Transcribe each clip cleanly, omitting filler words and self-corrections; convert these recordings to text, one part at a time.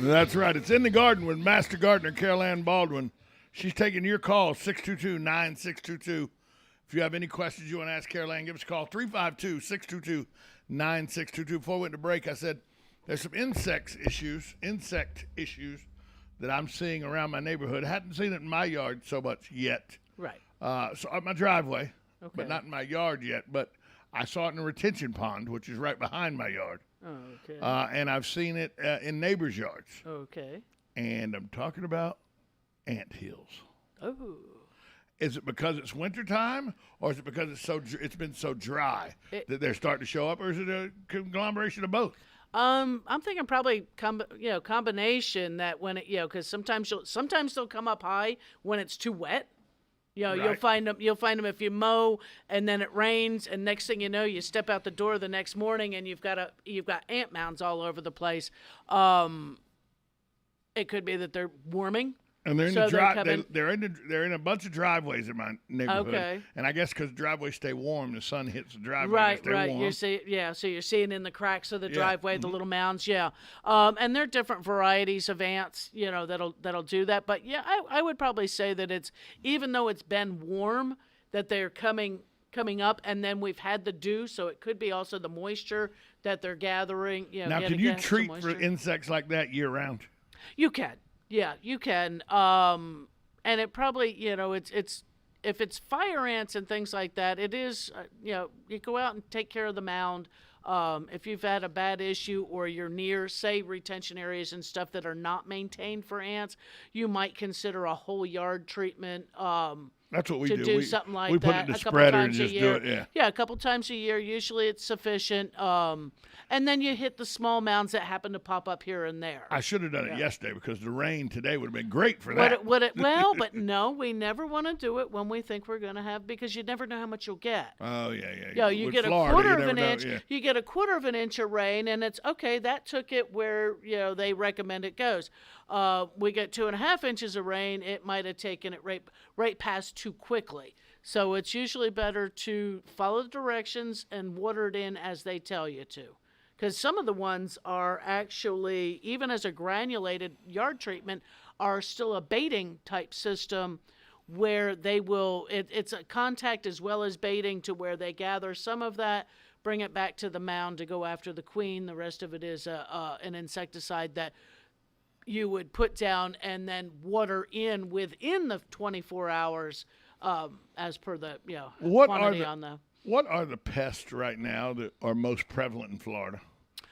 That's right. It's In the Garden with Master Gardener Carol Ann Baldwin. She's taking your call, 622-9622. If you have any questions you want to ask Carol Ann, give us a call, 352-622-9622. Before we went to break, I said there's some insect issues that I'm seeing around my neighborhood. I hadn't seen it in my yard so much yet. Right. So on my driveway, Okay. but not in my yard yet. But I saw it in a retention pond, which is right behind my yard. Okay. And I've seen it in neighbors' yards. Okay. And I'm talking about ant hills. Oh. Is it because it's wintertime, or is it because it's been so dry that they're starting to show up, or is it a conglomeration of both? I'm thinking probably combination that when it because sometimes they'll come up high when it's too wet. Right. You'll find them if you mow and then it rains, and next thing you know, you step out the door the next morning and you've got ant mounds all over the place. It could be that they're warming. And they're in they're in a bunch of driveways in my neighborhood. Okay. And I guess because driveways stay warm, the sun hits the driveway. Right. Warm. You see, so you're seeing in the cracks of the driveway the little mounds. Yeah. And there are different varieties of ants, that'll do that. But yeah, I would probably say that it's, even though it's been warm, that they're coming up, and then we've had the dew, so it could be also the moisture that they're gathering. Now, can you treat for insects like that year round? You can. Yeah, you can. And it probably, it's if it's fire ants and things like that, it is, you go out and take care of the mound. If you've had a bad issue or you're near, say, retention areas and stuff that are not maintained for ants, you might consider a whole yard treatment. That's what we do. do. Something like we that. We put it in the spreader and just do it, Yeah, a couple times a year. Usually it's sufficient. And then you hit the small mounds that happen to pop up here and there. I should have done it yesterday because the rain today would have been great for that. Well, but no, we never want to do it when we think we're going to have, because you never know how much you'll get. Oh, yeah. You get Florida, a quarter of an inch. Yeah. You get a quarter of an inch of rain, and it's okay. That took it where they recommend it goes. We get 2.5 inches of rain. It might have taken it right past too quickly. So it's usually better to follow the directions and water it in as they tell you to. Because some of the ones are actually, even as a granulated yard treatment, are still a baiting type system where they will, it's a contact as well as baiting, to where they gather some of that, bring it back to the mound to go after the queen. The rest of it is an insecticide that you would put down and then water in within the 24 hours as per the quantity on the... What are the pests right now that are most prevalent in Florida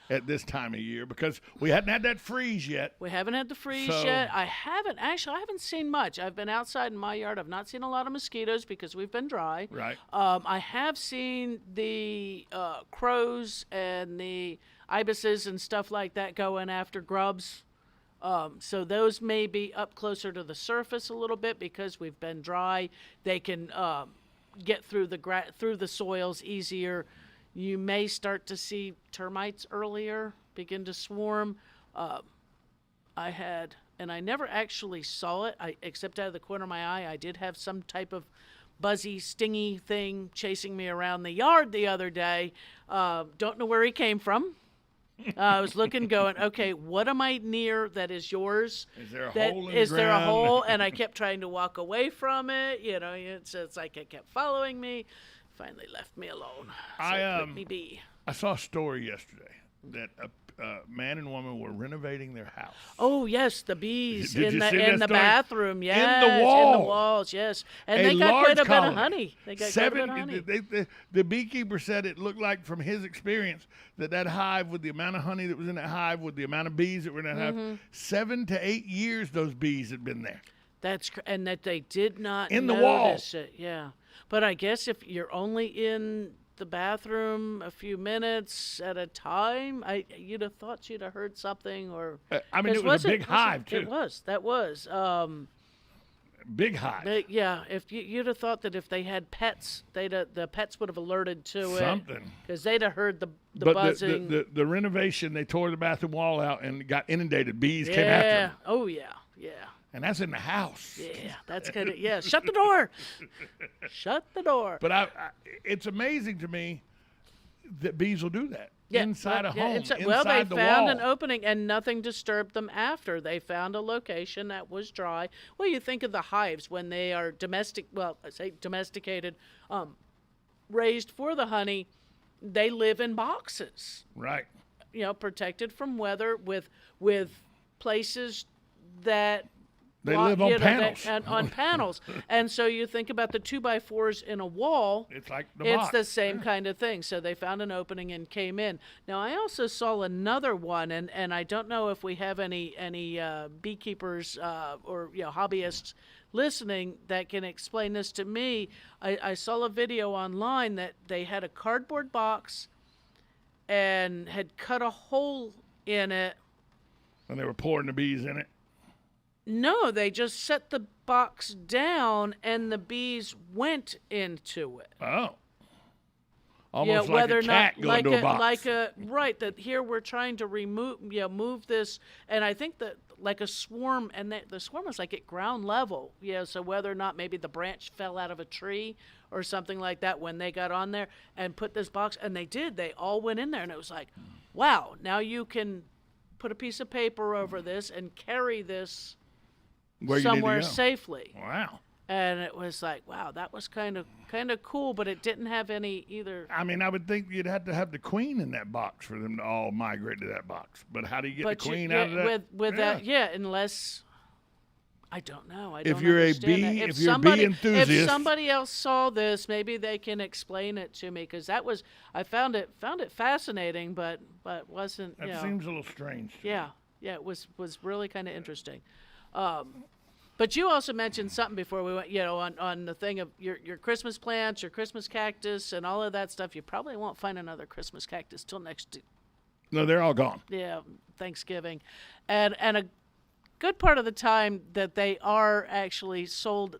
at this time of year? Because we hadn't had that freeze yet. We haven't had the freeze yet. I haven't seen much. I've been outside in my yard. I've not seen a lot of mosquitoes because we've been dry. Right. I have seen the crows and the ibises and stuff like that going after grubs. So those may be up closer to the surface a little bit because we've been dry. They can get through the soils easier. You may start to see termites earlier begin to swarm. I never actually saw it, except out of the corner of my eye. I did have some type of buzzy, stingy thing chasing me around the yard the other day. Don't know where he came from. I was looking, going, okay, what am I near that is yours? Is there a hole in the ground? Is there a hole? And I kept trying to walk away from it. It's like it kept following me. Finally left me alone. So let me be. I saw a story yesterday that a man and woman were renovating their house. Oh yes, the bees Did in you see the bathroom. Yes, in the walls. Yes, and they got quite a bit of honey. They got quite a bit of honey. The beekeeper said it looked like, from his experience, that hive, with the amount of honey that was in that hive, with the amount of bees that were in that hive, 7 to 8 years those bees had been there. And that they did not in the wall. It. Yeah, but I guess if you're only in the bathroom a few minutes at a time, you'd have thought you'd have heard something, or it was a big hive too. That was big hive. But yeah, if you'd have thought that if they had pets, the pets would have alerted to something, because they'd have heard the buzzing. The renovation, they tore the bathroom wall out and got inundated. Bees came after them. Oh yeah. And that's in the house. Yeah, that's kind of, shut the door. Shut the door. But it's amazing to me that bees will do that. Yeah, inside a home, inside well, they the found wall. an opening, and nothing disturbed them after. They found a location that was dry. Well, you think of the hives when they are domesticated, raised for the honey. They live in boxes, Right. Protected from weather with places that They live on panels. on panels. And so you think about the 2x4s in a wall. It's like the It's box. the same kind of thing. So they found an opening and came in. Now, I also saw another one, and I don't know if we have any beekeepers or hobbyists listening that can explain this to me. I saw a video online that they had a cardboard box and had cut a hole in it. And they were pouring the bees in it. No, they just set the box down and the bees went into it. Oh. Almost like whether a cat going to a box. Right, that here we're trying to move this, and I think that like a swarm, and the swarm was like at ground level, so whether or not maybe the branch fell out of a tree or something like that when they got on there and put this box, and they all went in there, and it was like, wow, now you can put a piece of paper over this and carry this somewhere safely. Wow. And it was like, wow, that was kind of cool, but it didn't have any either. I mean, I would think you'd have to have the queen in that box for them to all migrate to that box. But how do you get the queen out of that? With that, unless I don't know. If you're a bee enthusiast, if somebody else saw this, maybe they can explain it to me, because I found it fascinating, but wasn't. That seems a little strange. Yeah, it was really kind of interesting. But you also mentioned something before we went, on the thing of your Christmas plants, your Christmas cactus, and all of that stuff. You probably won't find another Christmas cactus till next. No, they're all gone. Yeah, Thanksgiving, and a good part of the time that they are actually sold,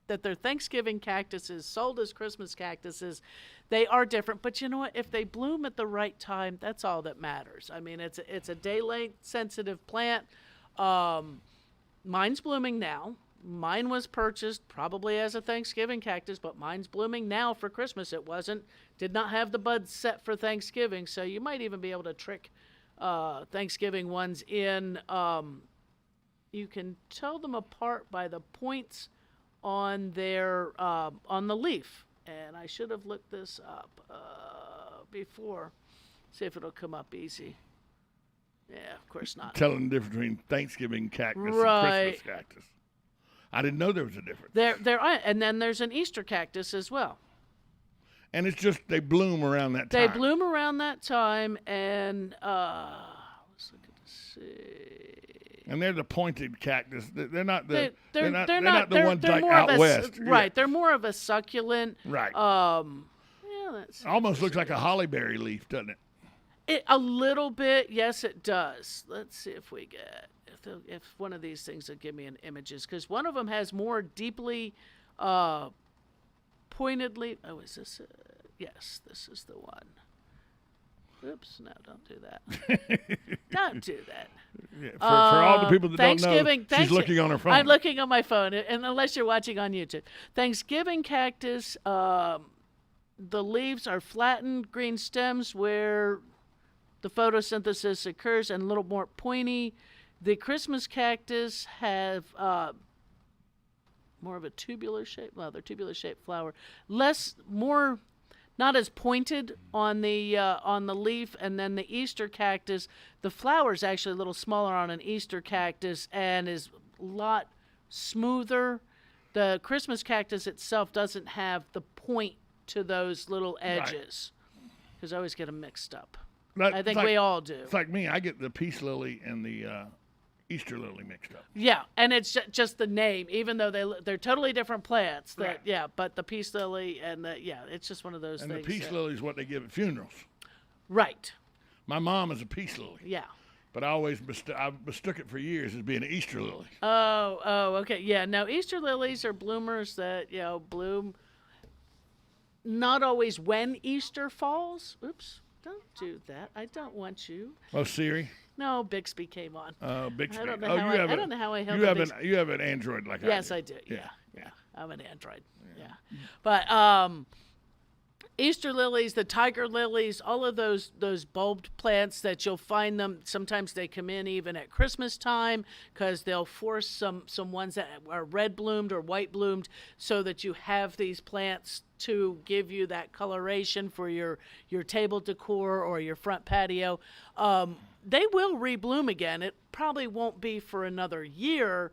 that they're Thanksgiving cactuses sold as Christmas cactuses, they are different. But you know what? If they bloom at the right time, that's all that matters. I mean, it's a day length sensitive plant. Mine's blooming now. Mine was purchased probably as a Thanksgiving cactus, but mine's blooming now for Christmas. Did not have the buds set for Thanksgiving, so you might even be able to trick Thanksgiving ones in. You can tell them apart by the points on their on the leaf. And I should have looked this up before. See if it'll come up easy. Yeah, of course not. Telling the difference between Thanksgiving cactus and Christmas cactus. I didn't know there was a difference. There are, and then there's an Easter cactus as well. And it's just they bloom around that time. They bloom around that time, and let's look at see. And they're the pointed cactus. They're not the they're not the ones like out west. Right. They're more of a succulent. Right. Almost looks like a hollyberry leaf, doesn't it? A little bit, yes, it does. Let's see if we get if one of these things will give me an images, because one of them has more deeply pointedly. Oh, is this? Yes, this is the one. Oops! No, don't do that. Don't do that. Yeah, for all the people that don't know, she's looking on her phone. I'm looking on my phone, and unless you're watching on YouTube, Thanksgiving cactus. The leaves are flattened green stems where the photosynthesis occurs, and a little more pointy. The Christmas cactus have more of a tubular shape. Well, they're tubular shaped flower. Not as pointed on the leaf, and then the Easter cactus, the flower is actually a little smaller on an Easter cactus and is a lot smoother. The Christmas cactus itself doesn't have the point to those little edges, because I always get them mixed up. I think we all do. It's like me. I get the peace lily and the Easter lily mixed up. Yeah, and it's just the name, even though they're totally different plants. Right. But the peace lily and it's just one of those things. And the peace lily is what they give at funerals. Right. My mom is a peace lily. Yeah. But I always mistook it for years as being an Easter lily. Oh, okay. Yeah, no, Easter lilies are bloomers that, bloom not always when Easter falls. Oops. Don't do that. I don't want you. Oh, Siri? No, Bixby came on. Oh, Bixby. I don't know how I held you have an Android like I do. Yes, I do. Yeah. I'm an Android. Yeah. But Easter lilies, the tiger lilies, all of those bulbed plants that you'll find them. Sometimes they come in even at Christmas time because they'll force some ones that are red bloomed or white bloomed so that you have these plants to give you that coloration for your table decor or your front patio. They will rebloom again. It probably won't be for another year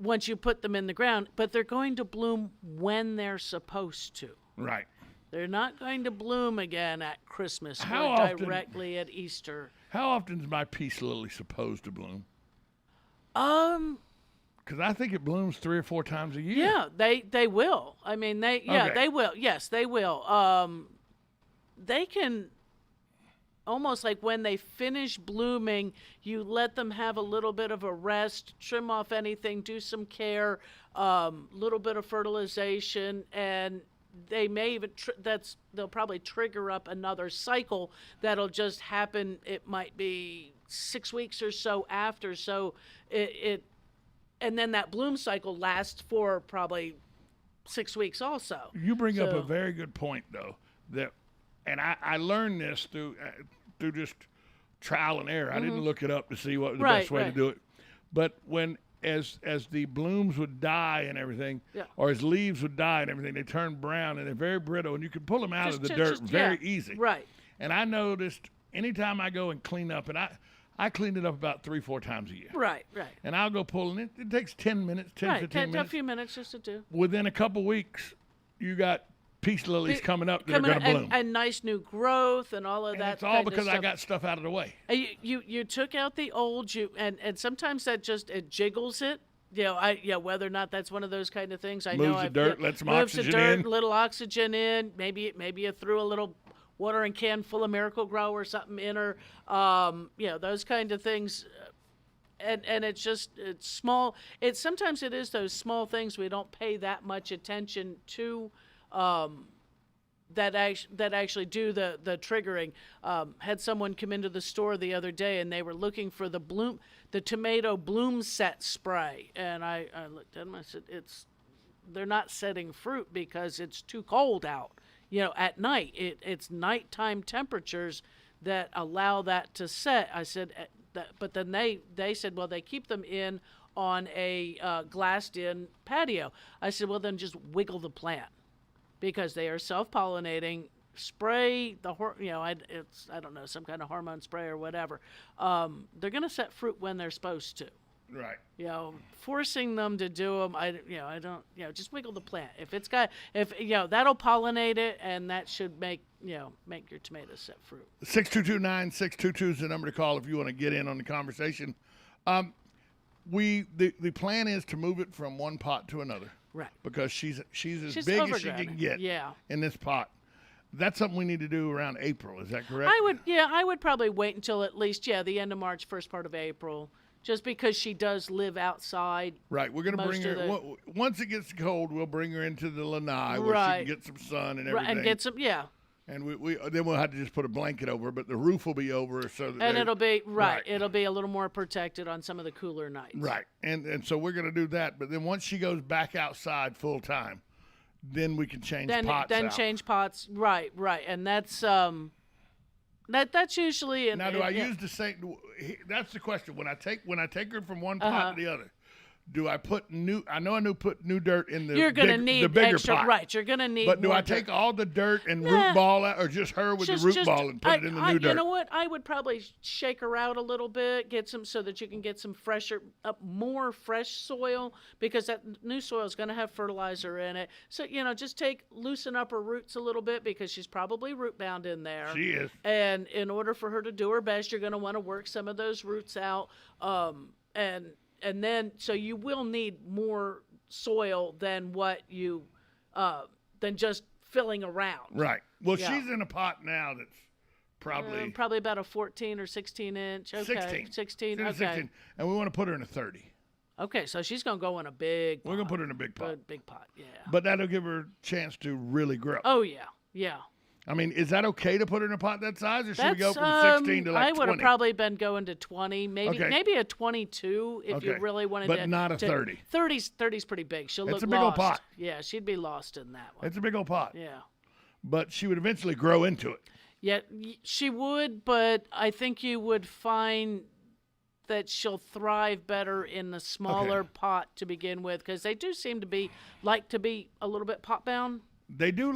once you put them in the ground, but they're going to bloom when they're supposed to. Right. They're not going to bloom again at Christmas How or often- directly at Easter. How often is my peace lily supposed to bloom? Because I think it blooms 3 or 4 times a year. Yeah, they will. I mean, Okay. they will. Yes, they will. They can almost like when they finish blooming, you let them have a little bit of a rest, trim off anything, do some care, little bit of fertilization, and they may even they'll probably trigger up another cycle that'll just happen. It might be 6 weeks or so after. So it and then that bloom cycle lasts for probably 6 weeks also. You bring up a very good point, though, and I learned this through just trial and error. I didn't look it up to see what was the best way to do it. But as the blooms would die and everything, or as leaves would die and everything, they turn brown and they're very brittle, and you can pull them out of the dirt very easy. Right. And I noticed anytime I go and clean up, and I clean it up about 3-4 times a year. Right. And I'll go pulling it. It takes 10 minutes, 15 minutes. A few minutes just to do. Within a couple weeks, you got peace lilies coming up that are going to bloom. And nice new growth and all of And that. it's all because I got stuff out of the way. You took out the old, and sometimes that just it jiggles it. Whether or not that's one of those kind of things. Moves the dirt, lets some oxygen in. Little oxygen in. Maybe you threw a little watering can full of Miracle-Gro or something in her. Those kind of things. And it's small. Sometimes it is those small things we don't pay that much attention to. That actually do the triggering. Had someone come into the store the other day and they were looking for the tomato bloom set spray, and I looked at them. I said, they're not setting fruit because it's too cold out. At night it's nighttime temperatures that allow that to set. I said, but then they said, well, they keep them in on a glassed-in patio. I said, well, then just wiggle the plant. Because they are self-pollinating, spray I don't know, some kind of hormone spray or whatever. They're going to set fruit when they're supposed to. Right. Forcing them to do them, I don't. Just wiggle the plant. If that'll pollinate it, and that should make your tomatoes set fruit. 622-9622 is the number to call if you want to get in on the conversation. The plan is to move it from one pot to another. Right. Because she's as big as she can get in this pot. That's something we need to do around April. Is that correct? I would probably wait until at least the end of March, first part of April, just because she does live outside. Right. We're going to bring her once it gets cold. We'll bring her into the lanai where she can get some sun and everything. Right, and get some And then we'll have to just put a blanket over, but the roof will be over so that it'll be right. It'll be a little more protected on some of the cooler nights. Right, and so we're going to do that. But then once she goes back outside full time, then we can change pots. Then change pots. Right, and that's that's usually. Now, do I use the same? That's the question. When I take her from one pot to the other. Do I put new? I know I put new dirt in the. You're going to need the bigger extra, pot. right? You're going to need. But do I take all the dirt and root ball out, or just her with the root ball and put it in the new dirt? You know what? I would probably shake her out a little bit, get some so that you can get some more fresh soil, because that new soil is going to have fertilizer in it. So just loosen up her roots a little bit, because she's probably root bound in there. She is. And in order for her to do her best, you're going to want to work some of those roots out, and then, so you will need more soil than what you, than just filling around. Right. Well, she's in a pot now that's probably about a 14 or 16 inch. Okay. 16. Okay. 16, and we want to put her in a 30. Okay, so she's going to go in a big pot. We're going to put her in a big pot. Big pot, yeah. But that'll give her a chance to really grow. Oh, yeah. I mean, is that okay to put her in a pot that size, or should we go from 16 to 20? I would have probably been going to 20, maybe a 22 if you really wanted to. But not a 30. 30's pretty big. She'll look lost. It's a big old pot. Yeah, she'd be lost in that one. It's a big old pot. Yeah. but she would eventually grow into it. Yeah, she would, but I think you would find that she'll thrive better in the smaller pot to begin with, because they do seem to be a little bit pot bound. They do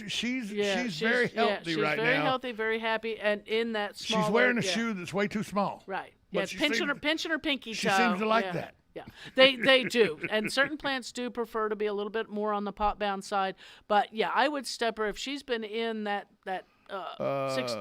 she's very healthy right now. She's very healthy, very happy, and in that smaller. She's wearing a shoe that's way too small. Right. Yeah, pinching her pinky toe. She seems to like that. Yeah, they do, and certain plants do prefer to be a little bit more on the pot bound side. But yeah, I would step her if she's been in that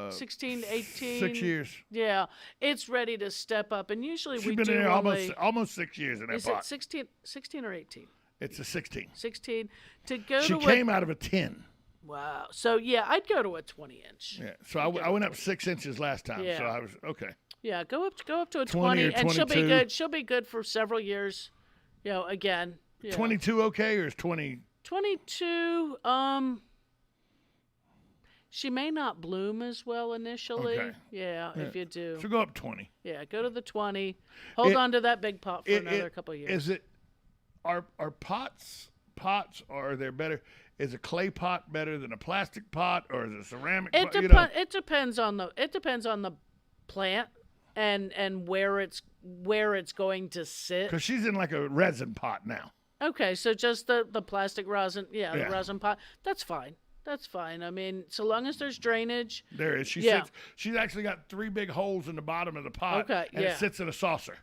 16, 18. 6 years. Yeah, it's ready to step up, and usually she's been in there almost 6 years in that pot. Is it 16 or 18? It's a 16. 16 to go. She came out of a 10. Wow. So yeah, I'd go to a 20-inch. Yeah. So I went up 6 inches last time. Yeah. So I was okay. Yeah, go up to a 20 and she'll be good. She'll be good for several years. Again. 22 okay, or is 20? 22. She may not bloom as well initially. Okay. Yeah, if you do. So go up 20. Yeah, go to the 20. Hold on to that big pot for another couple of years. Are pots, or are they better? Is a clay pot better than a plastic pot, or is a ceramic pot? It depends on the plant and where it's going to sit. Because she's in like a resin pot now. Okay, so just the plastic resin, the resin pot. That's fine. That's fine. I mean, so long as there's drainage. There is. She's actually got 3 big holes in the bottom of the pot. Okay, and it sits in a saucer.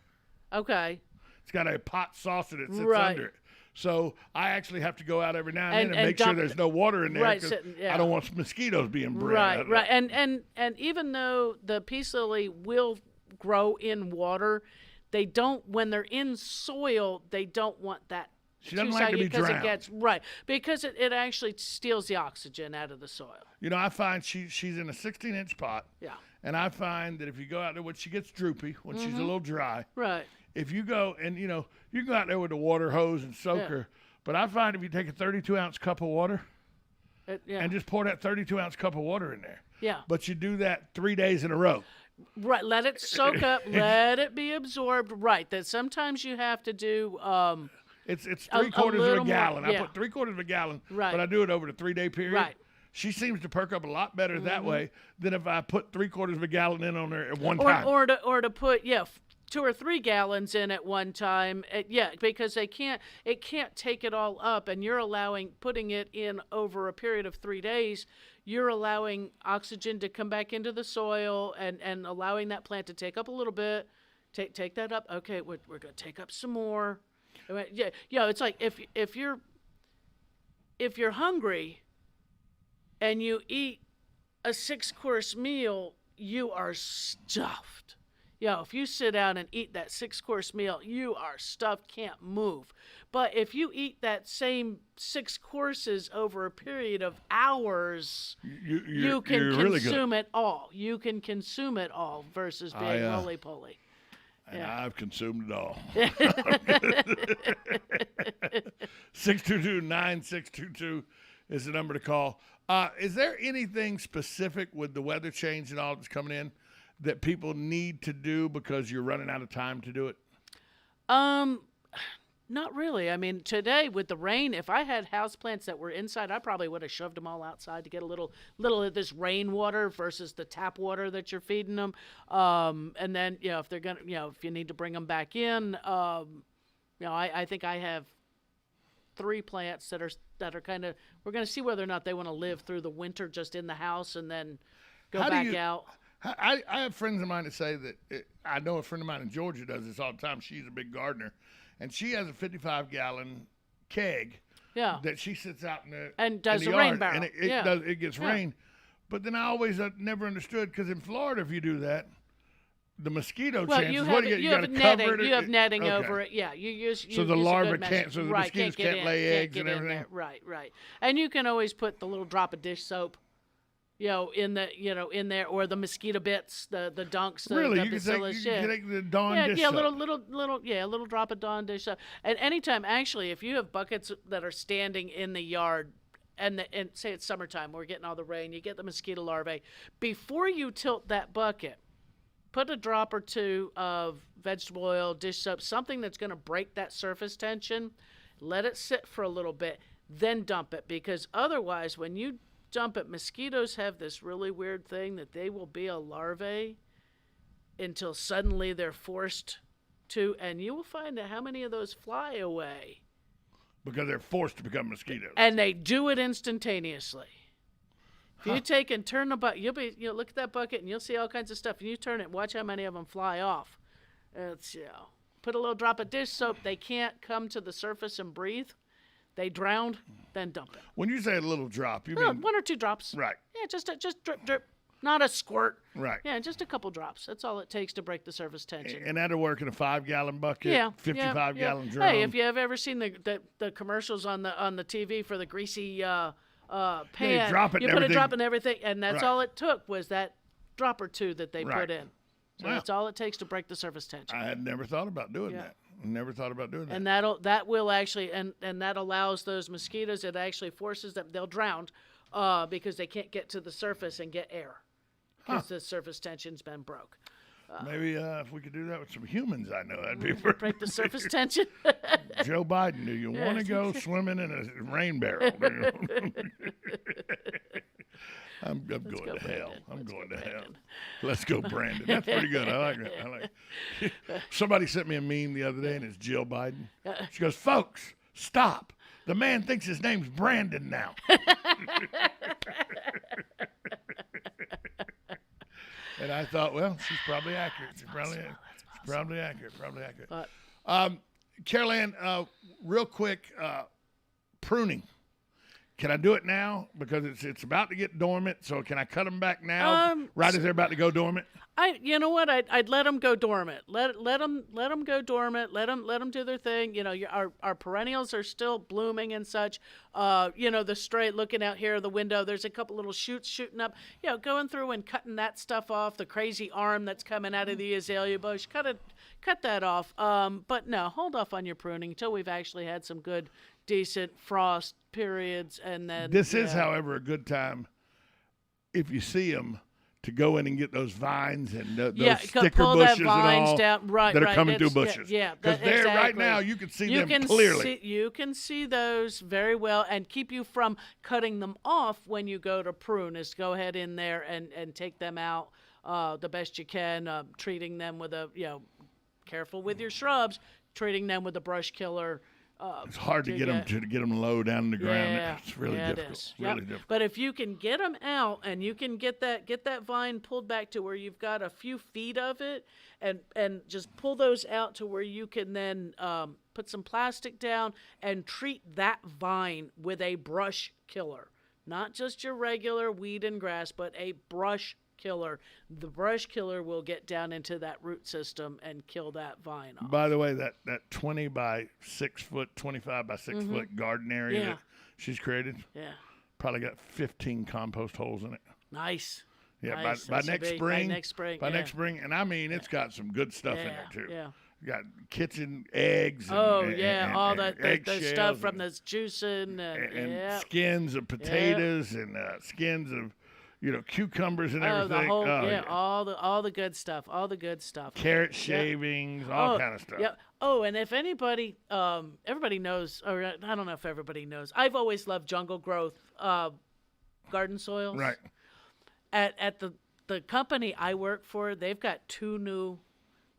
Okay. It's got a pot saucer that sits under it. So I actually have to go out every now and then and make sure there's no water in there, because I don't want mosquitoes being bred. Right. And even though the peace lily will grow in water, they don't, when they're in soil, they don't want that. She doesn't like to be drowned. Because it actually steals the oxygen out of the soil. I find she's in a 16-inch pot. Yeah. And I find that if you go out there when she gets droopy, when she's a little dry. Right. If you go and, you can go out there with a water hose and soak her. But I find if you take a 32-ounce cup of water and just pour that 32-ounce cup of water in there. Yeah. But you do that 3 days in a row. Right. Let it soak up. Let it be absorbed. Right. That sometimes you have to do It's 3/4 of a gallon. More, I put 3/4 of a gallon, right. But I do it over the 3-day period. Right. She seems to perk up a lot better that way than if I put 3/4 of a gallon in on her at one time. Or to put 2 or 3 gallons in at one time. Because it can't take it all up, and you're putting it in over a period of 3 days. You're allowing oxygen to come back into the soil and allowing that plant to take up a little bit. Take that up. Okay, we're going to take up some more. It's like if you're hungry and you eat a 6-course meal, you are stuffed. If you sit down and eat that 6-course meal, you are stuffed, can't move. But if you eat that same 6 courses over a period of hours, you can consume it all. You can consume it all versus being roly-poly. And I've consumed it all. 622-9622 is the number to call. Is there anything specific with the weather change and all that's coming in that people need to do because you're running out of time to do it? Not really. I mean, today with the rain, if I had houseplants that were inside, I probably would have shoved them all outside to get a little of this rainwater versus the tap water that you're feeding them. And then, if they're gonna, if you need to bring them back in, I think I have 3 plants that are kind of. We're going to see whether or not they want to live through the winter just in the house and then go back out. I have friends of mine that say that. I know a friend of mine in Georgia does this all the time. She's a big gardener. And she has a 55-gallon keg that she sits out and does in the a yard, rain barrel. And it gets rain. But then I always never understood, because in Florida, if you do that, the mosquito chances. You have netting. You have netting over it. Yeah, you use. So the larvae can't. So the mosquitoes can't lay eggs and everything. Right. And you can always put the little drop of dish soap. In there, or the mosquito bits, the dunks, the bacillus. You can take the Dawn dish soap. A little drop of Dawn dish soap. And anytime, actually, if you have buckets that are standing in the yard, and say it's summertime, we're getting all the rain, you get the mosquito larvae. Before you tilt that bucket, put a drop or 2 of vegetable oil, dish soap, something that's going to break that surface tension. Let it sit for a little bit, then dump it, because otherwise, when you dump it. Mosquitoes have this really weird thing that they will be a larvae until suddenly they're forced to, and you will find out how many of those fly away. Because they're forced to become mosquitoes. And they do it instantaneously. If you take and turn the bucket, you'll look at that bucket and you'll see all kinds of stuff. And you turn it and watch how many of them fly off. It's, put a little drop of dish soap. They can't come to the surface and breathe. They drown, then dump it. When you say a little drop, you mean 1 or 2 drops. Right. Yeah, just drip, drip. Not a squirt. Right. Yeah, just a couple drops. That's all it takes to break the surface tension. And that'll work in a 5-gallon bucket, 55-gallon drum. Hey, if you have ever seen the commercials on the TV for the greasy pan, you drop it you and put a everything. drop in everything, and that's Right. all it took was that drop or two that they Right. put in. So that's all it takes to break the surface tension. I had never thought about doing that. Never thought about doing that. And that will actually and that allows those mosquitoes. It actually forces them. They'll drown because they can't get to the surface and get air because the surface tension's been broke. Maybe if we could do that with some humans, I know that'd be perfect. Break the surface tension. Joe Biden, do you want to go swimming in a rain barrel? I'm going to hell. I'm going to hell. Let's go, Brandon. That's pretty good. I like that. Somebody sent me a meme the other day, and it's Jill Biden. She goes, "Folks, stop. The man thinks his name's Brandon now." And I thought, well, she's probably accurate. She's probably accurate. Carol Ann, real quick, pruning. Can I do it now? Because it's about to get dormant. So can I cut them back now, right as they're about to go dormant? You know what? I'd let them go dormant. Let them go dormant. Let them do their thing. Our perennials are still blooming and such. The straight looking out here the window. There's a couple little shoots shooting up. Going through and cutting that stuff off. The crazy arm that's coming out of the azalea bush. Cut that off. But no, hold off on your pruning until we've actually had some good, decent frost periods, and then this is, however, a good time if you see them to go in and get those vines and those sticker pull bushes that vines and all down, right, that are right. coming through bushes. Because right now you can see them clearly. You can see those very well, and keep you from cutting them off when you go to prune. Is go ahead in there and take them out the best you can, treating them with careful with your shrubs, treating them with a brush killer. It's hard to get them low down in the ground. Yeah, it's really difficult. It is. Really difficult. But if you can get them out and you can get that vine pulled back to where you've got a few feet of it, and just pull those out to where you can then put some plastic down and treat that vine with a brush killer, not just your regular weed and grass, but a brush killer. The brush killer will get down into that root system and kill that vine off. By the way, that 20 by 6 foot, 25 by 6 foot garden area that she's created, probably got 15 compost holes in it. Nice. Yeah, nice. by next spring. By next spring, and I mean it's got some good stuff in there too. Yeah. You got kitchen eggs. All and the stuff from the juicing and skins of potatoes and skins of cucumbers and everything. All the good stuff. All the good stuff. Carrot shavings, all kind of stuff. Yeah. Oh, and if anybody, everybody knows, or I don't know if everybody knows, I've always loved jungle growth garden soils. Right. At the company I work for, they've got 2 new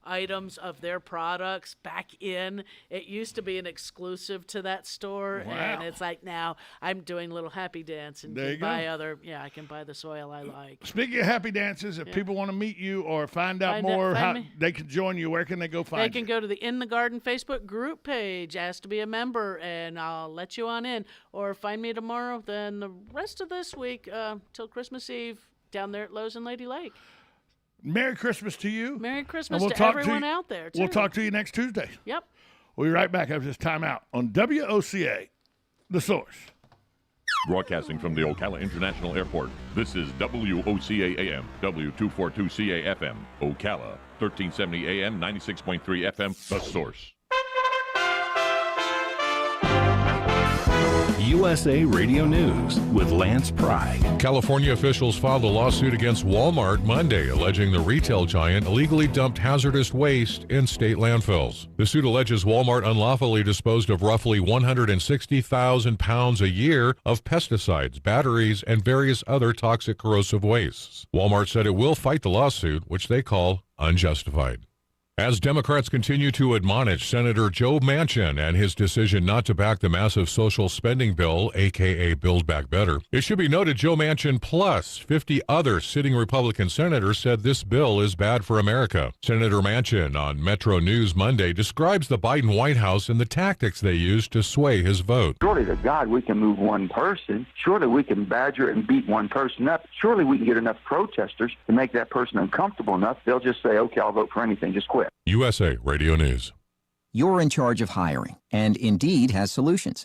items of their products back in. It used to be an exclusive to that store, and it's like now I'm doing a little happy dance and I can buy the soil I like. Speaking of happy dances, if people want to meet you or find out more how they can join you, where can they go find you? They can go to the In the Garden Facebook group page, ask to be a member, and I'll let you on in, or find me tomorrow, then the rest of this week till Christmas Eve down there at Lowe's and Lady Lake. Merry Christmas to you. Merry Christmas to everyone out there, too. We'll talk to you next Tuesday. Yep. We'll be right back after this timeout on WOCA, The Source. Broadcasting from the Ocala International Airport, this is WOCA AM, W242CA FM, Ocala, 1370 AM, 96.3 FM, The Source. USA Radio News with Lance Pry. California officials filed a lawsuit against Walmart Monday, alleging the retail giant illegally dumped hazardous waste in state landfills. The suit alleges Walmart unlawfully disposed of roughly 160,000 pounds a year of pesticides, batteries, and various other toxic corrosive wastes. Walmart said it will fight the lawsuit, which they call unjustified. As Democrats continue to admonish Senator Joe Manchin and his decision not to back the massive social spending bill, a.k.a. Build Back Better, it should be noted Joe Manchin plus 50 other sitting Republican senators said this bill is bad for America. Senator Manchin on Metro News Monday describes the Biden White House and the tactics they used to sway his vote. Surely to God we can move one person. Surely we can badger and beat one person up. Surely we can get enough protesters to make that person uncomfortable enough. They'll just say, okay, I'll vote for anything, just quit. USA Radio News. You're in charge of hiring, and Indeed has solutions.